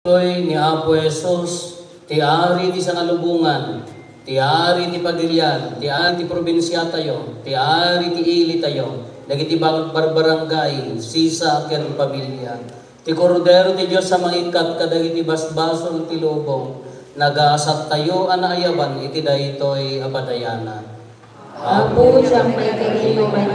ni Apo Jesus, ti ari ti sangalubungan, ti ari ti Padilyan, ti ari ti probinsya tayo, ti ari ti ili tayo, dagiti barbarangay, sisa ken pamilya. Ti Kordero ti Dios sa maikat kadagiti basbasol ti lubong, nagaasat tayo anayaban iti daytoy abadayana. Apo siyang may kanino may